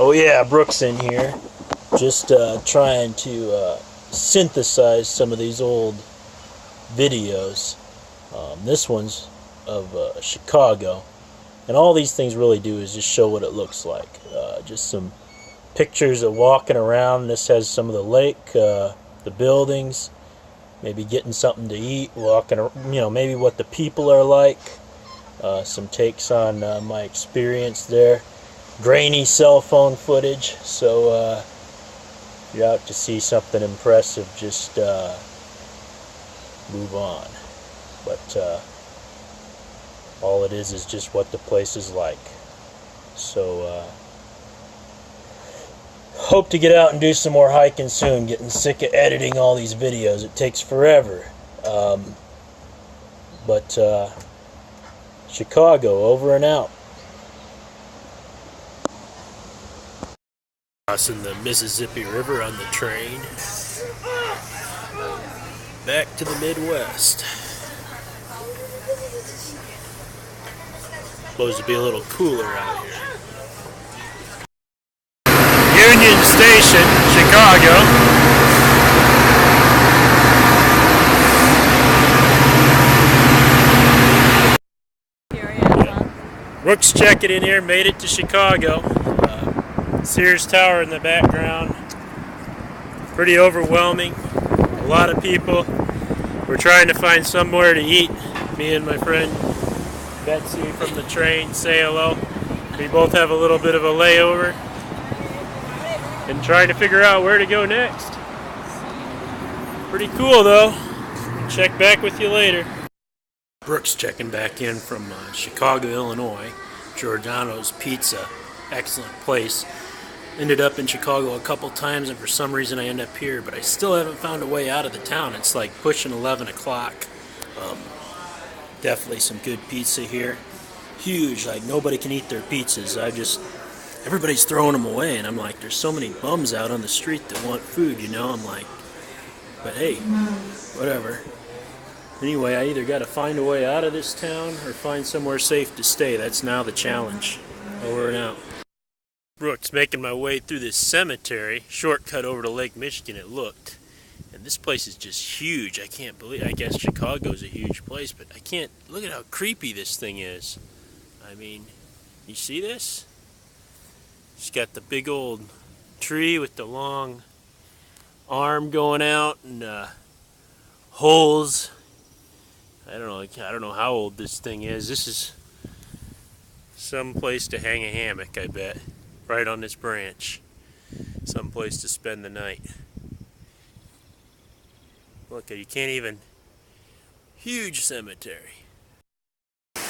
Oh yeah, Brooks in here. Just trying to synthesize some of these old videos. This one's of Chicago. And all these things really do is just show what it looks like. Just some pictures of walking around. This has some of the lake, the buildings, maybe getting something to eat, walking, maybe what the people are like. Some takes on my experience there. Grainy cell phone footage, so if you're out to see something impressive, just move on. But all it is just what the place is like. So hope to get out and do some more hiking soon. Getting sick of editing all these videos. It takes forever. But Chicago, over and out. Crossing the Mississippi River on the train. Back to the Midwest. Supposed to be a little cooler out here. Union Station, Chicago. Brooks checking in here, made it to Chicago. Sears Tower in the background. Pretty overwhelming. A lot of people. We're trying to find somewhere to eat. Me and my friend Betsy from the train say hello. We both have a little bit of a layover and trying to figure out where to go next. Pretty cool though. Check back with you later. Brooks checking back in from Chicago, Illinois. Giordano's Pizza, excellent place. Ended up in Chicago a couple times, and for some reason I end up here, but I still haven't found a way out of the town. It's like pushing 11 o'clock. Definitely some good pizza here. Huge, like nobody can eat their pizzas. Everybody's throwing them away, and I'm like, there's so many bums out on the street that want food, I'm like, but hey, whatever. Anyway, I either got to find a way out of this town or find somewhere safe to stay. That's now the challenge. Over and out. Brooks, making my way through this cemetery, shortcut over to Lake Michigan it looked. And this place is just huge. I can't believe, I guess Chicago's a huge place, but I can't, look at how creepy this thing is. I mean, you see this? It's got the big old tree with the long arm going out and holes. I don't know how old this thing is. This is some place to hang a hammock, I bet. Right on this branch. Some place to spend the night. Look, you can't even... Huge cemetery.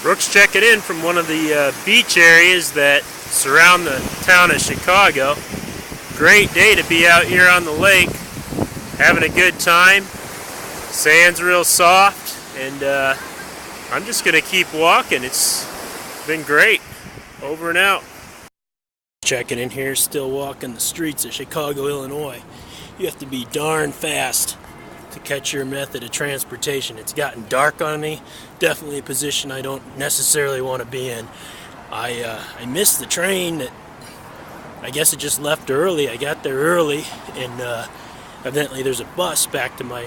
Brooks checking in from one of the beach areas that surround the town of Chicago. Great day to be out here on the lake. Having a good time. Sand's real soft. And I'm just going to keep walking. It's been great. Over and out. Checking in here, still walking the streets of Chicago, Illinois. You have to be darn fast to catch your method of transportation. It's gotten dark on me. Definitely a position I don't necessarily want to be in. I missed the train. I guess it just left early. I got there early, and evidently there's a bus back to my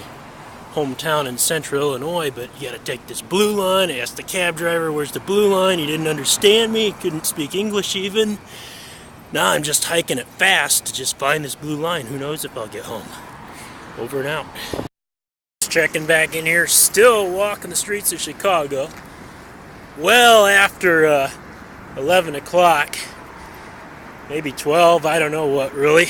hometown in central Illinois, but you gotta take this blue line. I asked the cab driver, where's the blue line? He didn't understand me, he couldn't speak English even. Now I'm just hiking it fast to just find this blue line. Who knows if I'll get home. Over and out. Checking back in here, still walking the streets of Chicago. Well after 11 o'clock, maybe 12, I don't know what really.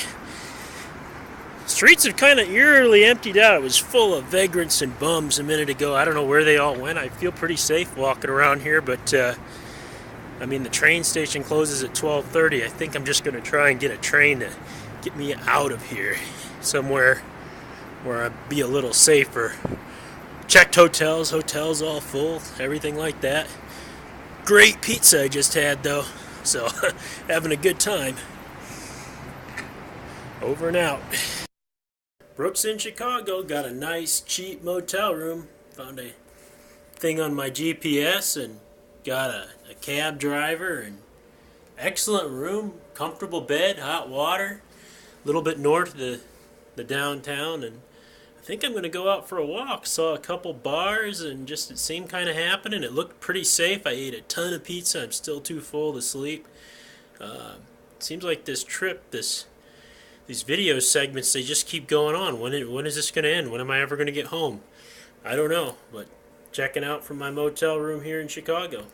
Streets have kind of eerily emptied out. It was full of vagrants and bums a minute ago. I don't know where they all went. I feel pretty safe walking around here, but I mean, the train station closes at 12:30. I think I'm just going to try and get a train to get me out of here, somewhere where I'd be a little safer. Checked hotels all full, everything like that. Great pizza I just had though, so having a good time. Over and out. Brooks in Chicago, got a nice cheap motel room. Found a thing on my GPS and got a cab driver, and Excellent room, comfortable bed, hot water, a little bit north of the downtown, and I think I'm going to go out for a walk. Saw a couple bars and just it seemed kind of happening. It looked pretty safe. I ate a ton of pizza. I'm still too full to sleep. Seems like this trip, these video segments, they just keep going on. When is this going to end? When am I ever going to get home? I don't know, but checking out from my motel room here in Chicago.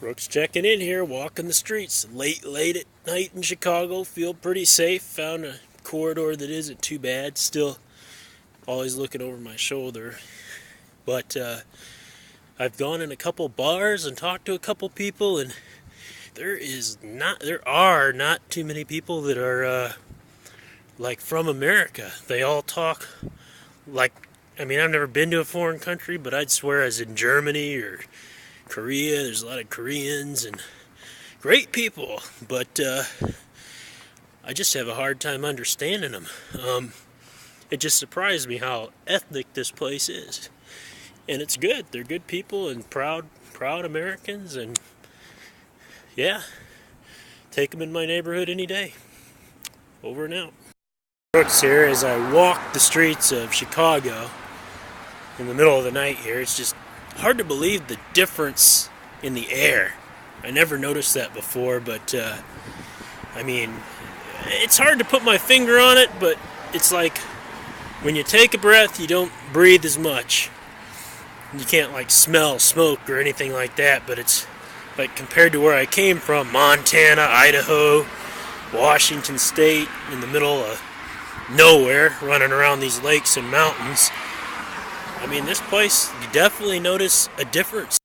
Brooks checking in here, walking the streets. Late at night in Chicago, feel pretty safe. Found a corridor that isn't too bad. Still always looking over my shoulder. But I've gone in a couple bars and talked to a couple people, and there are not too many people that are like from America. They all talk like, I mean, I've never been to a foreign country, but I'd swear I was in Germany or Korea. There's a lot of Koreans and great people, but I just have a hard time understanding them. It just surprised me how ethnic this place is, and it's good. They're good people and proud Americans, and yeah, take them in my neighborhood any day. Over and out. Brooks here as I walk the streets of Chicago in the middle of the night here. It's just hard to believe the difference in the air. I never noticed that before, but I mean, it's hard to put my finger on it, but it's like when you take a breath, you don't breathe as much. You can't like smell smoke or anything like that, but it's like compared to where I came from, Montana, Idaho, Washington State, in the middle of nowhere, running around these lakes and mountains. I mean, this place, you definitely notice a difference.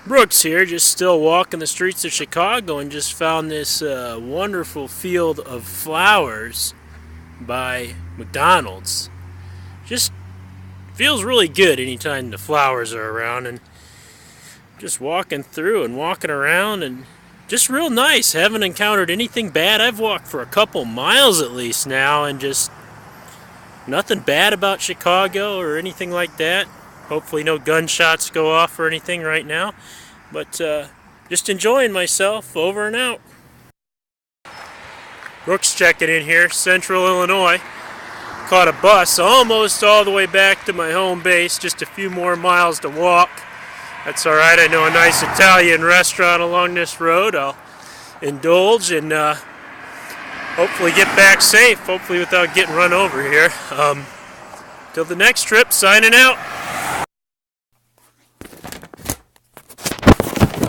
Brooks here, just still walking the streets of Chicago, and just found this wonderful field of flowers by McDonald's. Just feels really good anytime the flowers are around, and just walking through and walking around, and just real nice. Haven't encountered anything bad. I've walked for a couple miles at least now, and just nothing bad about Chicago or anything like that. Hopefully no gunshots go off or anything right now. But just enjoying myself. Over and out. Brooks checking in here, Central Illinois. Caught a bus almost all the way back to my home base. Just a few more miles to walk. That's alright. I know a nice Italian restaurant along this road. I'll indulge and hopefully get back safe, hopefully without getting run over here. Till the next trip, signing out.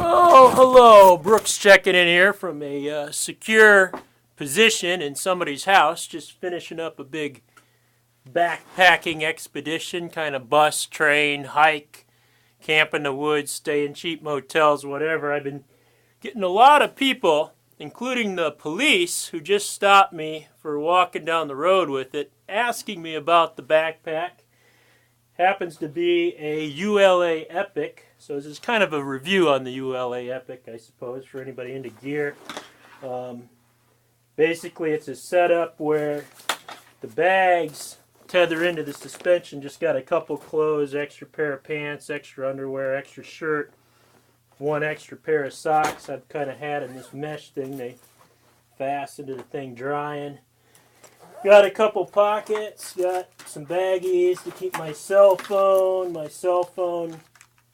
Oh, hello. Brooks checking in here from a secure position in somebody's house. Just finishing up a big backpacking expedition, kind of bus, train, hike, camp in the woods, stay in cheap motels, whatever. I've been getting a lot of people, including the police, who just stopped me for walking down the road with it, asking me about the backpack. Happens to be a ULA Epic, so this is kind of a review on the ULA Epic, I suppose, for anybody into gear. Basically, it's a setup where the bags tether into the suspension. Just got a couple clothes, extra pair of pants, extra underwear, extra shirt, one extra pair of socks I've kind of had in this mesh thing. They fasten to the thing drying. Got a couple pockets, got some baggies to keep my cell phone,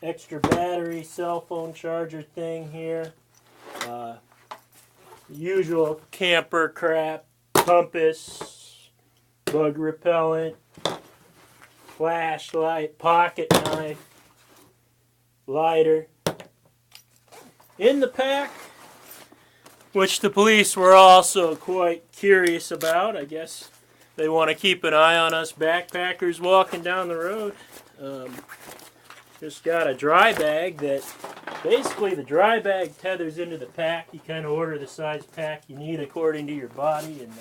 extra battery, cell phone charger thing here. Usual camper crap, compass, bug repellent, flashlight, pocket knife, lighter. In the pack, which the police were also quite curious about. I guess they want to keep an eye on us backpackers walking down the road. Just got a dry bag that, basically the dry bag tethers into the pack. You kind of order the size pack you need according to your body, and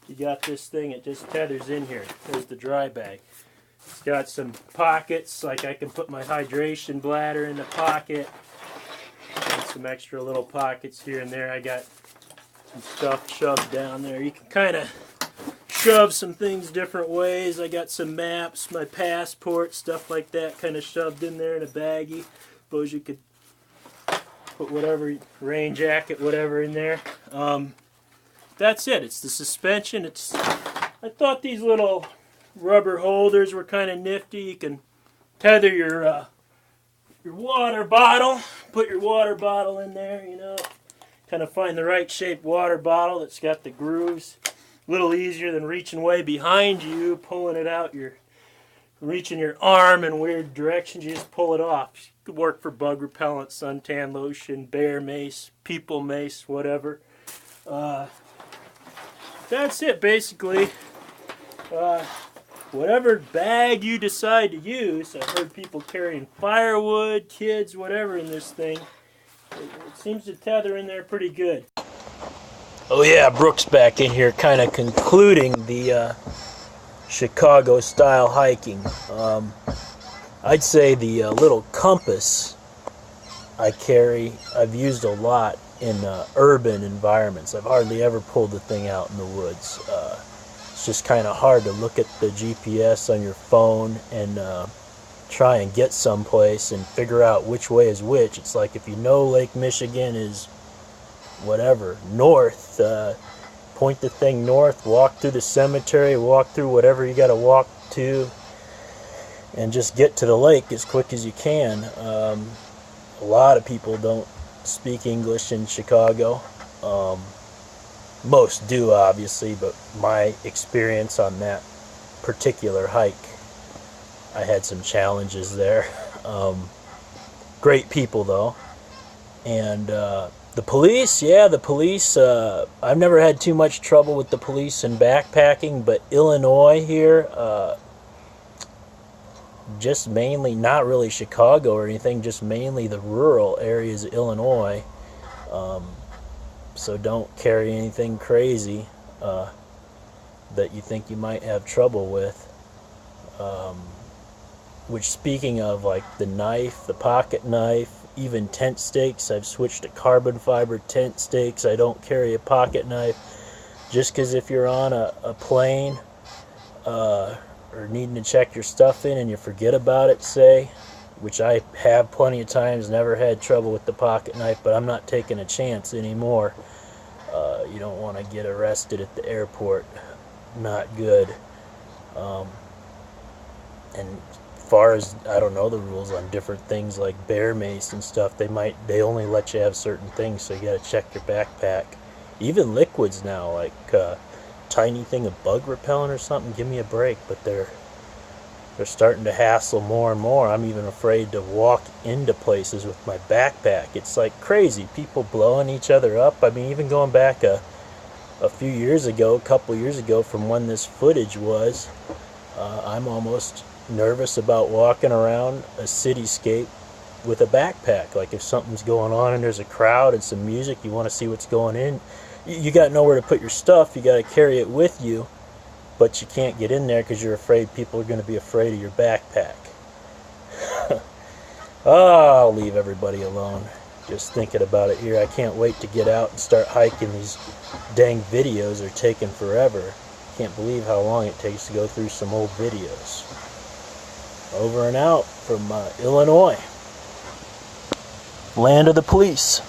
you got this thing, it just tethers in here. There's the dry bag. It's got some pockets, like I can put my hydration bladder in the pocket. And some extra little pockets here and there. I got some stuff shoved down there. You can kind of shove some things different ways. I got some maps, my passport, stuff like that kind of shoved in there in a baggie. Suppose you could Put whatever, rain jacket, whatever in there. That's it. It's the suspension. I thought these little rubber holders were kind of nifty. You can tether your water bottle. Put your water bottle in there, you know. Kind of find the right shaped water bottle that's got the grooves. A little easier than reaching way behind you, pulling it out. You're reaching your arm in weird directions. You just pull it off. It could work for bug repellent, suntan lotion, bear mace, people mace, whatever. That's it, basically. Whatever bag you decide to use, I've heard people carrying firewood, kids, whatever in this thing. It seems to tether in there pretty good. Oh yeah, Brooks back in here kind of concluding the Chicago style hiking. I'd say the little compass I carry, I've used a lot in urban environments. I've hardly ever pulled the thing out in the woods. It's just kind of hard to look at the GPS on your phone and try and get someplace and figure out which way is which. It's like if you know Lake Michigan is whatever, north, point the thing north, walk through the cemetery, walk through whatever you got to walk to, and just get to the lake as quick as you can. A lot of people don't speak English in Chicago. Most do, obviously, but my experience on that particular hike, I had some challenges there. Great people, though. And the police, yeah, the police, I've never had too much trouble with the police in backpacking, but Illinois here, just mainly, not really Chicago or anything, just mainly the rural areas of Illinois. So don't carry anything crazy that you think you might have trouble with. Which, speaking of, like the knife, the pocket knife, even tent stakes, I've switched to carbon fiber tent stakes. I don't carry a pocket knife just because if you're on a plane or needing to check your stuff in and you forget about it, say, which I have plenty of times, never had trouble with the pocket knife, but I'm not taking a chance anymore. You don't want to get arrested at the airport. Not good. And far as, I don't know the rules on different things like bear mace and stuff, they only let you have certain things, so you got to check your backpack. Even liquids now, like tiny thing of bug repellent or something, give me a break. But they're starting to hassle more and more. I'm even afraid to walk into places with my backpack. It's like crazy, people blowing each other up. I mean, even going back a few years ago, a couple years ago from when this footage was, I'm almost nervous about walking around a cityscape with a backpack. Like if something's going on and there's a crowd and some music, you want to see what's going in, you got nowhere to put your stuff, you got to carry it with you, but you can't get in there because you're afraid people are going to be afraid of your backpack. I'll leave everybody alone just thinking about it here. I can't wait to get out and start hiking. These dang videos are taking forever. Can't believe how long it takes to go through some old videos. Over and out from Illinois. Land of the police.